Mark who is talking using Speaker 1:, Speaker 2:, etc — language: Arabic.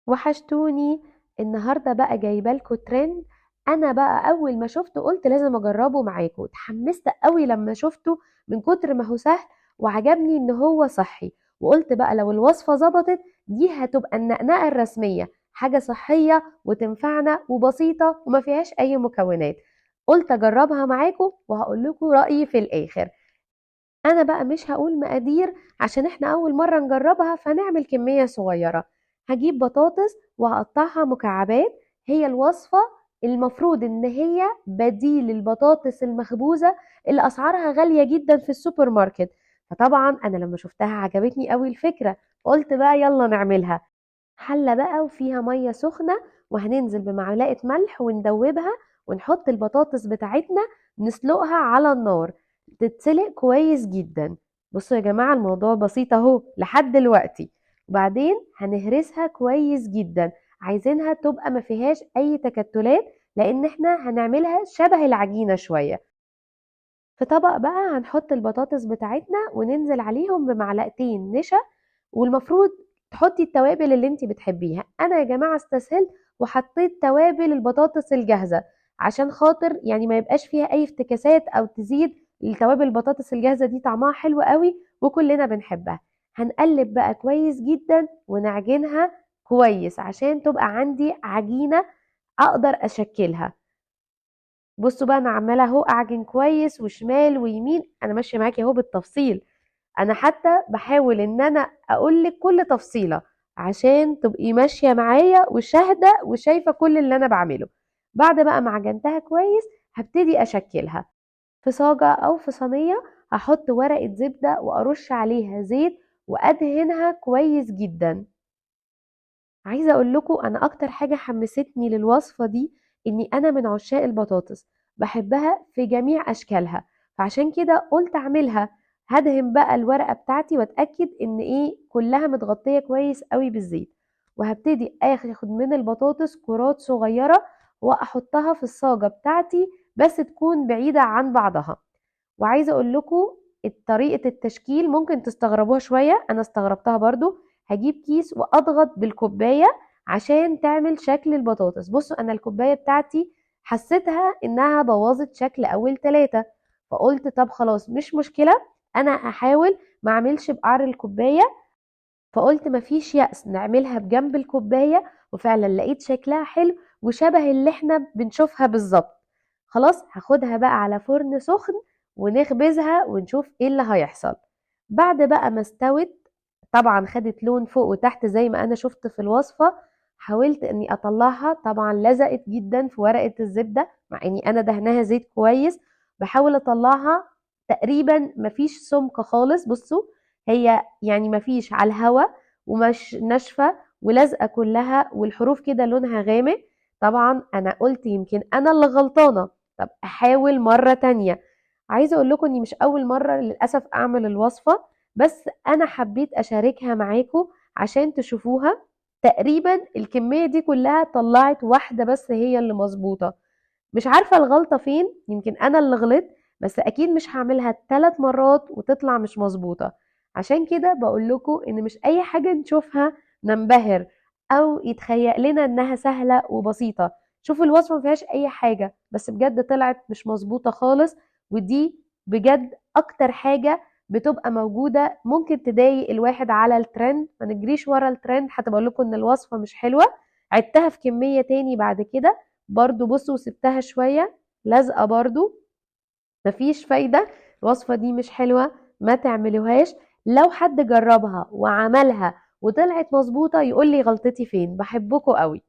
Speaker 1: وحشتوني. النهارده بقى جايبه لكم ترند. انا بقى اول ما شفته قلت لازم اجربه معاكم، اتحمست قوي لما شفته من كتر ما هو سهل وعجبني ان هو صحي. وقلت بقى لو الوصفه ظبطت دي هتبقى النقنقه الرسميه، حاجه صحيه وتنفعنا وبسيطه وما فيهاش اي مكونات. قلت اجربها معاكم وهقول لكم رايي في الاخر. انا بقى مش هقول مقادير عشان احنا اول مرة نجربها، فنعمل كمية صغيرة. هجيب بطاطس وهقطعها مكعبات. هي الوصفة المفروض ان هي بديل البطاطس المخبوزة اللي اسعارها غالية جدا في السوبر ماركت. فطبعا انا لما شفتها عجبتني قوي الفكرة، قلت بقى يلا نعملها. حلة بقى وفيها مية سخنة، وهننزل بمعلقة ملح وندوبها، ونحط البطاطس بتاعتنا نسلقها على النار تتسلق كويس جدا. بصوا يا جماعة الموضوع بسيط اهو لحد دلوقتي. وبعدين هنهرسها كويس جدا، عايزينها تبقى ما فيهاش اي تكتلات لان احنا هنعملها شبه العجينة شوية. في طبق بقى هنحط البطاطس بتاعتنا وننزل عليهم بمعلقتين نشا. والمفروض تحطي التوابل اللي انت بتحبيها. انا يا جماعة استسهلت وحطيت توابل البطاطس الجاهزة عشان خاطر يعني ما يبقاش فيها اي افتكاسات او تزيد. التوابل البطاطس الجاهزة دي طعمها حلو قوي وكلنا بنحبها. هنقلب بقى كويس جدا ونعجنها كويس عشان تبقى عندي عجينة اقدر اشكلها. بصوا بقى انا عماله اهو اعجن كويس وشمال ويمين، انا ماشيه معاكي اهو بالتفصيل. انا حتى بحاول ان انا اقول لك كل تفصيله عشان تبقي ماشيه معايا وشاهده وشايفه كل اللي انا بعمله. بعد بقى ما عجنتها كويس هبتدي اشكلها في صاجه او في صينيه. هحط ورقه زبده وارش عليها زيت وادهنها كويس جدا. عايزه اقول لكم انا اكتر حاجه حمستني للوصفه دي اني انا من عشاق البطاطس، بحبها في جميع اشكالها. فعشان كده قلت اعملها. هدهن بقى الورقه بتاعتي واتاكد ان ايه كلها متغطيه كويس قوي بالزيت. وهبتدي اخد من البطاطس كرات صغيره واحطها في الصاجه بتاعتي، بس تكون بعيده عن بعضها. وعايزه اقول لكم طريقه التشكيل ممكن تستغربوها شويه، انا استغربتها برضو. هجيب كيس واضغط بالكوبايه عشان تعمل شكل البطاطس. بصوا انا الكوبايه بتاعتي حسيتها انها بوظت شكل اول ثلاثة، فقلت طب خلاص مش مشكله، انا هحاول ما اعملش بقعر الكوبايه. فقلت مفيش يأس نعملها بجنب الكوبايه، وفعلا لقيت شكلها حلو وشبه اللي احنا بنشوفها بالظبط. خلاص هاخدها بقى على فرن سخن ونخبزها ونشوف ايه اللي هيحصل. بعد بقى ما استوت، طبعا خدت لون فوق وتحت زي ما انا شفت في الوصفة. حاولت اني اطلعها، طبعا لزقت جدا في ورقة الزبدة مع اني انا دهناها زيت كويس. بحاول اطلعها تقريبا مفيش سمك خالص. بصوا هي يعني مفيش على الهوا ومش ناشفة ولازقة كلها، والحروف كده لونها غامق. طبعا انا قلت يمكن انا اللي غلطانة، طب احاول مرة تانية. عايزة اقول لكم اني مش اول مرة للأسف اعمل الوصفة، بس انا حبيت اشاركها معاكم عشان تشوفوها. تقريبا الكمية دي كلها طلعت واحدة بس هي اللي مظبوطة. مش عارفة الغلطة فين، يمكن انا اللي غلطت، بس اكيد مش هعملها 3 مرات وتطلع مش مظبوطة. عشان كده بقول لكم ان مش اي حاجة نشوفها ننبهر او يتخيل لنا انها سهلة وبسيطة. شوفوا الوصفة ما فيهاش اي حاجة بس بجد طلعت مش مظبوطة خالص. ودي بجد اكتر حاجة بتبقى موجودة ممكن تضايق الواحد على الترند. ما نجريش ورا الترند، هتبقى لكم ان الوصفة مش حلوة. عدتها في كمية تاني بعد كده برضو، بصوا سبتها شوية لازقة برضو، مفيش فايدة. الوصفة دي مش حلوة، ما تعملوهاش. لو حد جربها وعملها وطلعت مظبوطة يقول لي غلطتي فين. بحبكم قوي.